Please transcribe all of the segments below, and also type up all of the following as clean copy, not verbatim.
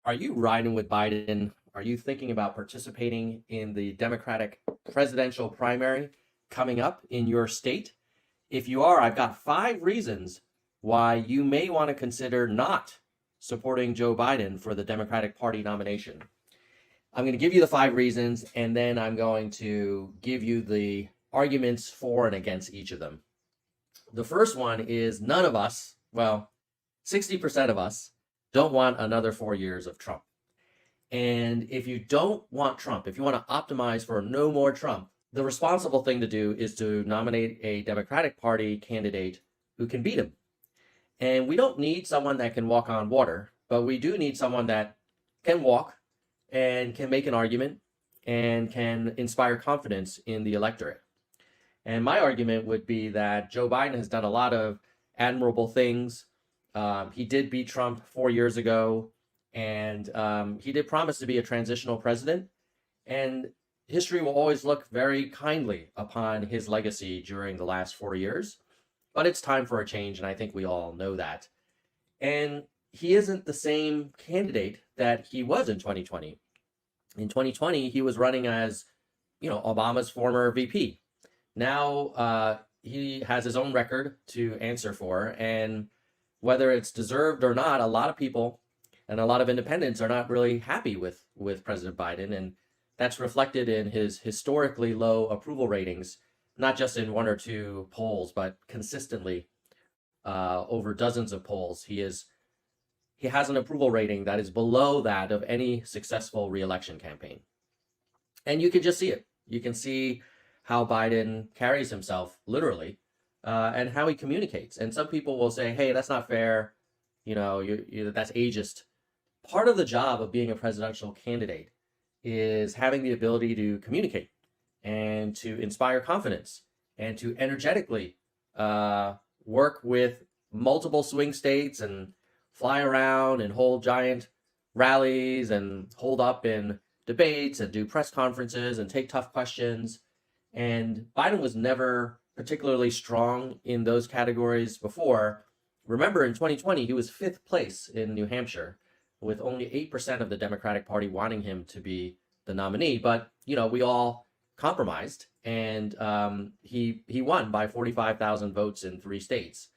Are you riding with Biden? Are you thinking about participating in the Democratic presidential primary coming up in your state? If you are, I've got 5 reasons why you may want to consider not supporting Joe Biden for the Democratic Party nomination. I'm going to give you the 5 reasons, and then I'm going to give you the arguments for and against each of them. The first one is none of us, well, 60% of us, don't want another 4 years of Trump. And if you don't want Trump, if you want to optimize for no more Trump, the responsible thing to do is to nominate a Democratic Party candidate who can beat him. And we don't need someone that can walk on water, but we do need someone that can walk and can make an argument and can inspire confidence in the electorate. And my argument would be that Joe Biden has done a lot of admirable things. He did beat Trump 4 years ago, and he did promise to be a transitional president. And history will always look very kindly upon his legacy during the last 4 years. But it's time for a change, and I think we all know that. And he isn't the same candidate that he was in 2020. In 2020, he was running as, Obama's former VP. Now he has his own record to answer for, and whether it's deserved or not, a lot of people and a lot of independents are not really happy with President Biden, and that's reflected in his historically low approval ratings, not just in 1 or 2 polls, but consistently over dozens of polls. He has an approval rating that is below that of any successful reelection campaign. And you can just see it. You can see how Biden carries himself literally and how he communicates. And some people will say, hey, that's not fair. That's ageist. Part of the job of being a presidential candidate is having the ability to communicate and to inspire confidence and to energetically work with multiple swing states and fly around and hold giant rallies and hold up in debates and do press conferences and take tough questions. And Biden was never particularly strong in those categories before. Remember, in 2020, he was 5th place in New Hampshire, with only 8% of the Democratic Party wanting him to be the nominee. But, we all compromised, and he won by 45,000 votes in 3 states.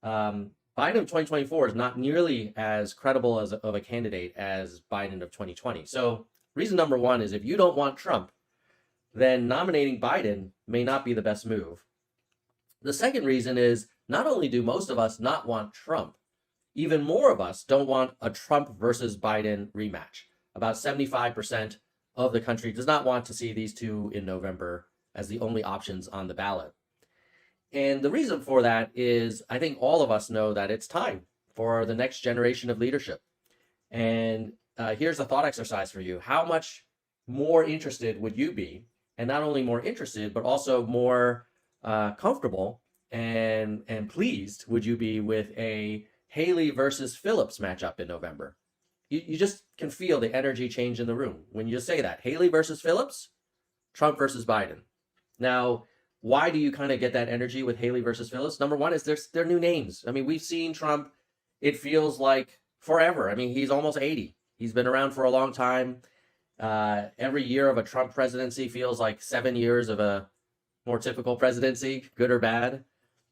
Biden of 2024 is not nearly as credible of a candidate as Biden of 2020. So reason number 1 is if you don't want Trump, then nominating Biden may not be the best move. The second reason is not only do most of us not want Trump, even more of us don't want a Trump versus Biden rematch. About 75% of the country does not want to see these two in November as the only options on the ballot. And the reason for that is I think all of us know that it's time for the next generation of leadership. And here's a thought exercise for you. How much more interested would you be, and not only more interested, but also more comfortable and pleased would you be with a Haley versus Phillips matchup in November? You just can feel the energy change in the room when you say that. Haley versus Phillips, Trump versus Biden. Now, why do you kind of get that energy with Haley versus Phillips? Number 1 is they're new names. I mean, we've seen Trump, it feels like forever. I mean, he's almost 80. He's been around for a long time. Every year of a Trump presidency feels like 7 years of a more typical presidency, good or bad.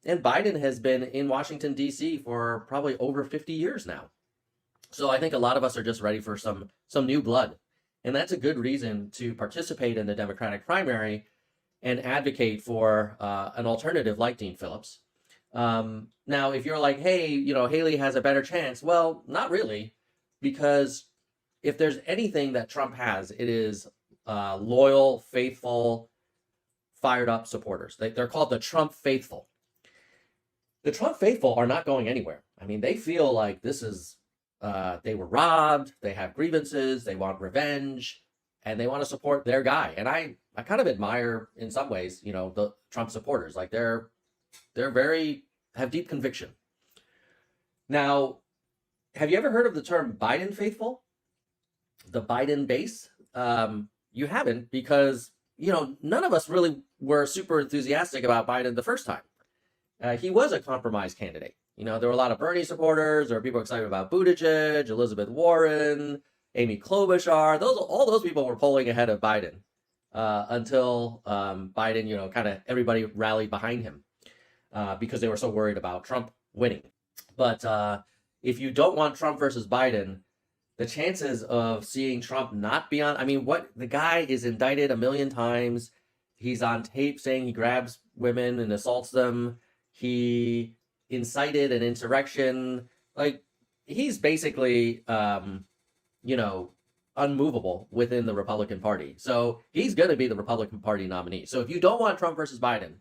And Biden has been in Washington, D.C. for probably over 50 years now. So I think a lot of us are just ready for some new blood. And that's a good reason to participate in the Democratic primary and advocate for an alternative like Dean Phillips. Now, if you're like, hey, Haley has a better chance. Well, not really, because if there's anything that Trump has, it is loyal, faithful, fired up supporters. They're called the Trump faithful. The Trump faithful are not going anywhere. I mean, they feel like this is, they were robbed, they have grievances, they want revenge, and they want to support their guy. And I kind of admire, in some ways, the Trump supporters. Like they're have deep conviction. Now, have you ever heard of the term Biden faithful? The Biden base? You haven't, because, none of us really were super enthusiastic about Biden the first time. He was a compromise candidate. You know, there were a lot of Bernie supporters. There were people excited about Buttigieg, Elizabeth Warren, Amy Klobuchar. All those people were polling ahead of Biden until Biden, you know, kind of everybody rallied behind him because they were so worried about Trump winning. But if you don't want Trump versus Biden, the chances of seeing Trump not be on, I mean, what the guy is indicted a million times. He's on tape saying he grabs women and assaults them. He incited an insurrection. Like, he's basically, you know, unmovable within the Republican Party. So he's going to be the Republican Party nominee. So if you don't want Trump versus Biden,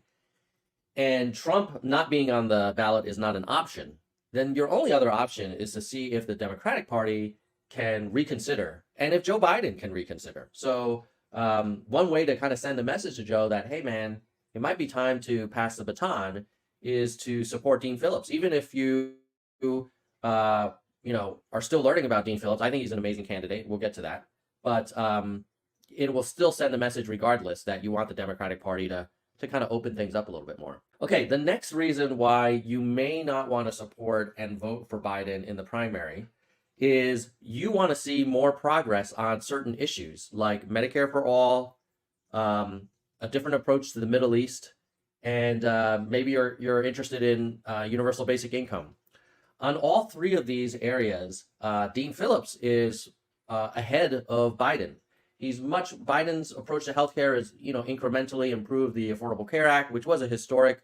and Trump not being on the ballot is not an option, then your only other option is to see if the Democratic Party can reconsider and if Joe Biden can reconsider. So one way to kind of send a message to Joe that, hey, man, it might be time to pass the baton is to support Dean Phillips. Even if you, you know, are still learning about Dean Phillips, I think he's an amazing candidate. We'll get to that. But it will still send a message regardless that you want the Democratic Party to kind of open things up a little bit more. Okay, the next reason why you may not want to support and vote for Biden in the primary is you want to see more progress on certain issues like Medicare for all, a different approach to the Middle East, and maybe you're interested in universal basic income. On all three of these areas, Dean Phillips is ahead of Biden. Biden's approach to healthcare is, you know, incrementally improved the Affordable Care Act, which was a historic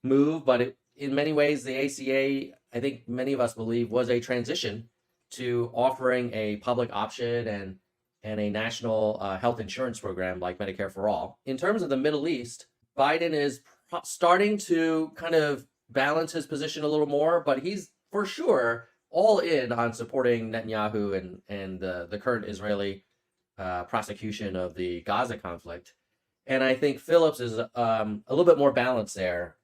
move, but in many ways, the ACA, I think many of us believe, was a transition to offering a public option and a national health insurance program like Medicare for All. In terms of the Middle East, Biden is starting to kind of balance his position a little more, but he's for sure all in on supporting Netanyahu and the current Israeli prosecution of the Gaza conflict. And I think Phillips is a little bit more balanced there,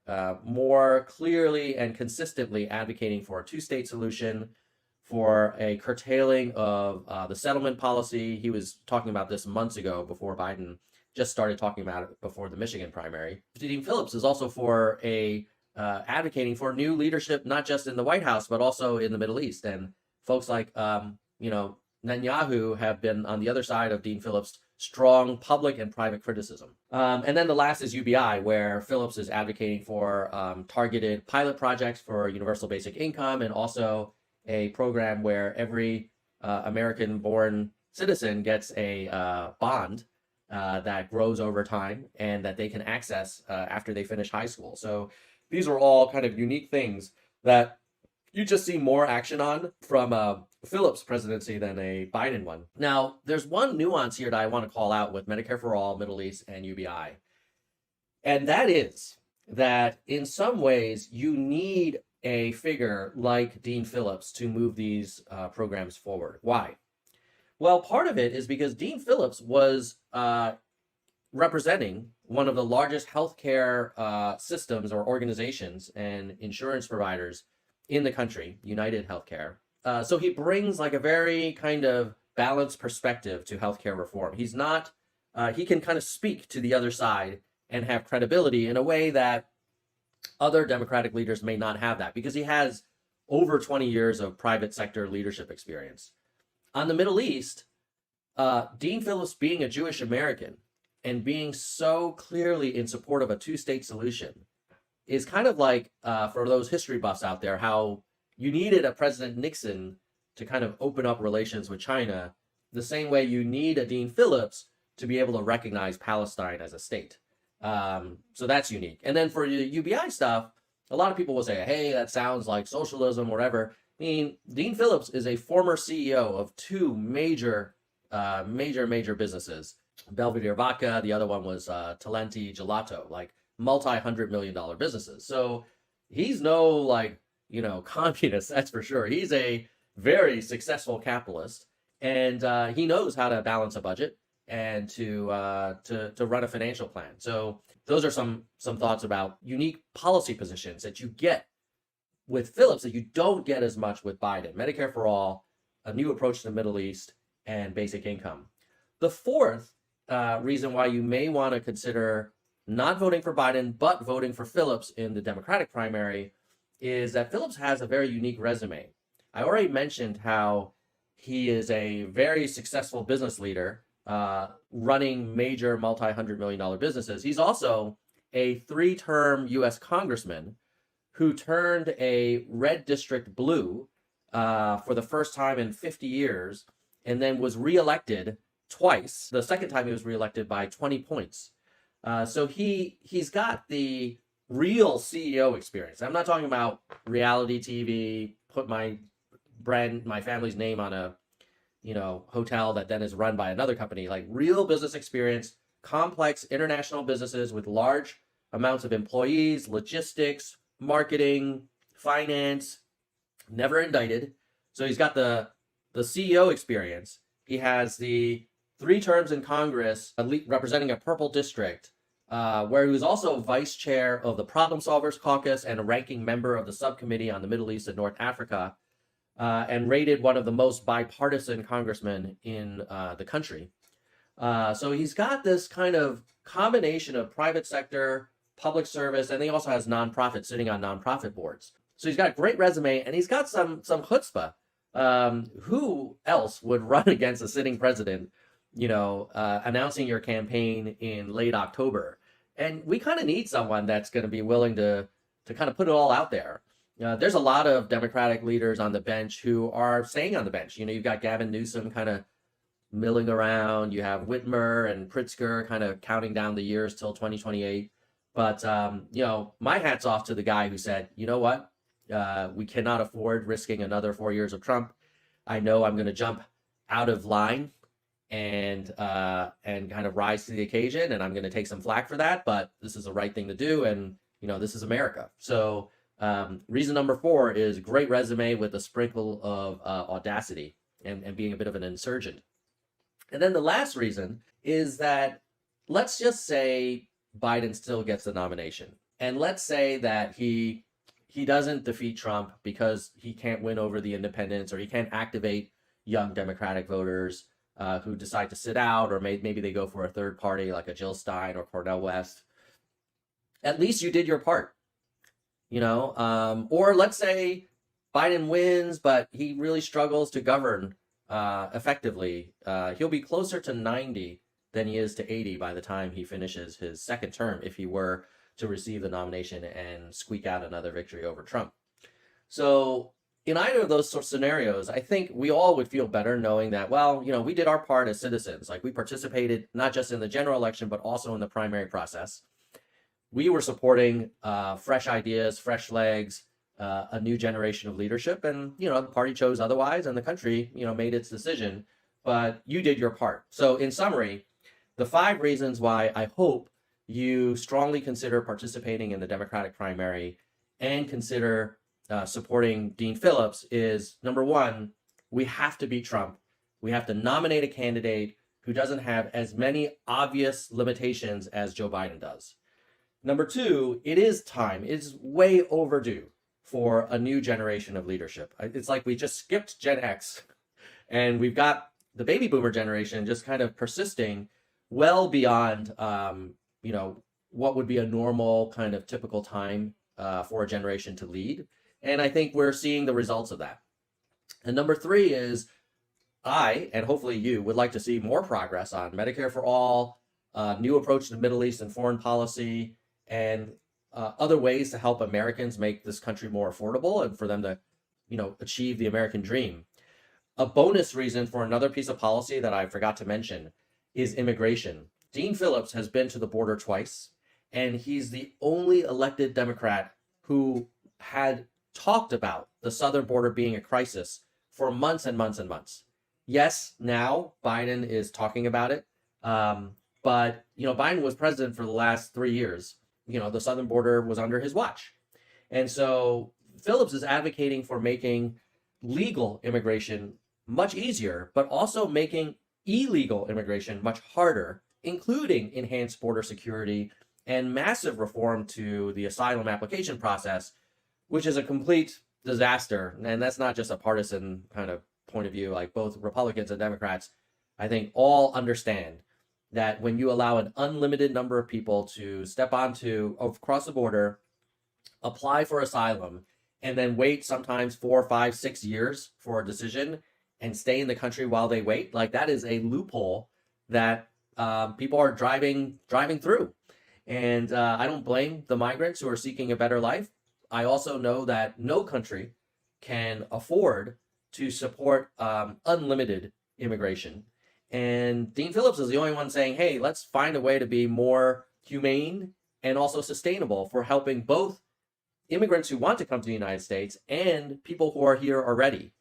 more clearly and consistently advocating for a two-state solution, for a curtailing of the settlement policy. He was talking about this months ago before Biden just started talking about it before the Michigan primary. Dean Phillips is also for advocating for new leadership, not just in the White House, but also in the Middle East. And folks like, you know, Netanyahu have been on the other side of Dean Phillips' strong public and private criticism. And then the last is UBI, where Phillips is advocating for targeted pilot projects for universal basic income and also a program where every American-born citizen gets a bond that grows over time and that they can access after they finish high school. So these are all kind of unique things that you just see more action on from a Phillips presidency than a Biden one. Now, there's one nuance here that I want to call out with Medicare for All, Middle East, and UBI. And that is that in some ways you need a figure like Dean Phillips to move these programs forward. Why? Well, part of it is because Dean Phillips was representing one of the largest healthcare systems or organizations and insurance providers in the country, United Healthcare. So he brings like a very kind of balanced perspective to healthcare reform. He's not, he can kind of speak to the other side and have credibility in a way that other Democratic leaders may not have that because he has over 20 years of private sector leadership experience. On the Middle East, Dean Phillips being a Jewish American and being so clearly in support of a two-state solution is kind of like, for those history buffs out there, how you needed a President Nixon to kind of open up relations with China, the same way you need a Dean Phillips to be able to recognize Palestine as a state. So that's unique. And then for the UBI stuff, a lot of people will say, hey, that sounds like socialism, whatever. I mean, Dean Phillips is a former CEO of two major businesses, Belvedere Vodka. The other one was Talenti Gelato, like multi-$100 million businesses. So he's no like, you know, communist, that's for sure. He's a very successful capitalist, and he knows how to balance a budget and to run a financial plan. So those are some thoughts about unique policy positions that you get with Phillips that you don't get as much with Biden. Medicare for all, a new approach to the Middle East, and basic income. The fourth reason why you may want to consider not voting for Biden, but voting for Phillips in the Democratic primary is that Phillips has a very unique resume. I already mentioned how he is a very successful business leader, running major multi-hundred-million-dollar businesses. He's also a three-term U.S. congressman who turned a red district blue for the first time in 50 years, and then was reelected twice. The second time he was reelected by 20 points. So he's got the real CEO experience. I'm not talking about reality TV, put my family's name on a hotel that then is run by another company. Like real business experience, complex international businesses with large amounts of employees, logistics, marketing, finance, never indicted. So he's got the CEO experience. He has the 3 terms in Congress representing a purple district, where he was also vice chair of the Problem Solvers Caucus and a ranking member of the subcommittee on the Middle East and North Africa, and rated one of the most bipartisan congressmen in the country. So he's got this kind of combination of private sector, public service, and he also has nonprofits, sitting on nonprofit boards. So he's got a great resume, and he's got some chutzpah. Who else would run against a sitting president, announcing your campaign in late October? And we kind of need someone that's going to be willing to kind of put it all out there. There's a lot of Democratic leaders on the bench who are staying on the bench. You've got Gavin Newsom kind of milling around. You have Whitmer and Pritzker kind of counting down the years till 2028. But, my hat's off to the guy who said, you know what? We cannot afford risking another 4 years of Trump. I know I'm going to jump out of line and kind of rise to the occasion, and I'm going to take some flack for that, but this is the right thing to do, and this is America. So reason number 4 is great resume with a sprinkle of audacity and being a bit of an insurgent. And then the last reason is that, let's just say Biden still gets the nomination, and let's say that he doesn't defeat Trump because he can't win over the independents, or he can't activate young Democratic voters who decide to sit out, or maybe they go for a third party like a Jill Stein or Cornel West. At least you did your part, or let's say Biden wins, but he really struggles to govern effectively. He'll be closer to 90 than he is to 80 by the time he finishes his second term, if he were to receive the nomination and squeak out another victory over Trump. So in either of those sort of scenarios, I think we all would feel better knowing that, we did our part as citizens. Like, we participated not just in the general election, but also in the primary process. We were supporting fresh ideas, fresh legs, a new generation of leadership. And, the party chose otherwise, and the country, made its decision. But you did your part. So in summary, the 5 reasons why I hope you strongly consider participating in the Democratic primary and consider supporting Dean Phillips is, number 1, we have to beat Trump. We have to nominate a candidate who doesn't have as many obvious limitations as Joe Biden does. Number 2, it is time. It's way overdue for a new generation of leadership. It's like we just skipped Gen X, and we've got the baby boomer generation just kind of persisting well beyond what would be a normal kind of typical time for a generation to lead. And I think we're seeing the results of that. And number 3 is, I, and hopefully you, would like to see more progress on Medicare for all, new approach to Middle East and foreign policy, and other ways to help Americans make this country more affordable and for them to, achieve the American dream. A bonus reason for another piece of policy that I forgot to mention is immigration. Dean Phillips has been to the border twice, and he's the only elected Democrat who had talked about the southern border being a crisis for months and months and months. Yes, now Biden is talking about it, but Biden was president for the last 3 years. The southern border was under his watch. And so Phillips is advocating for making legal immigration much easier, but also making illegal immigration much harder, including enhanced border security and massive reform to the asylum application process, which is a complete disaster. And that's not just a partisan kind of point of view. Like, both Republicans and Democrats, I think, all understand that when you allow an unlimited number of people to step onto across the border, apply for asylum, and then wait sometimes 4, 5, 6 years for a decision and stay in the country while they wait. Like that is a loophole that people are driving through. And I don't blame the migrants who are seeking a better life. I also know that no country can afford to support unlimited immigration. And Dean Phillips is the only one saying, hey, let's find a way to be more humane and also sustainable for helping both immigrants who want to come to the United States and people who are here already.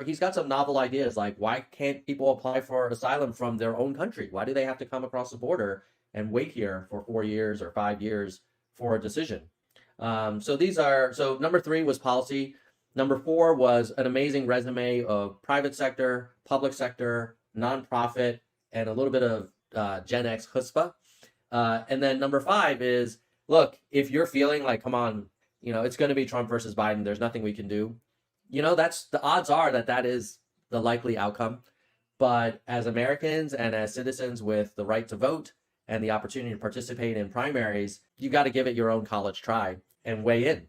He's got some novel ideas like why can't people apply for asylum from their own country? Why do they have to come across the border and wait here for 4 years or 5 years for a decision? So number 3 was policy. Number 4 was an amazing resume of private sector, public sector, nonprofit, and a little bit of Gen X chutzpah. And then number 5 is, look, if you're feeling like, come on, it's going to be Trump versus Biden, there's nothing we can do. That's the odds are that is the likely outcome. But as Americans and as citizens with the right to vote and the opportunity to participate in primaries, you got to give it your own college try and weigh in.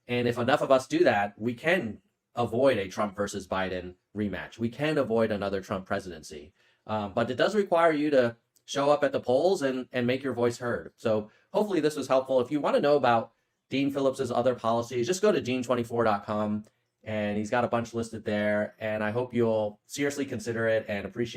And if enough of us do that, we can avoid a Trump versus Biden rematch. We can avoid another Trump presidency. But it does require you to show up at the polls and make your voice heard. So hopefully this was helpful. If you want to know about Dean Phillips's other policies, just go to dean24.com and he's got a bunch listed there. And I hope you'll seriously consider it and appreciate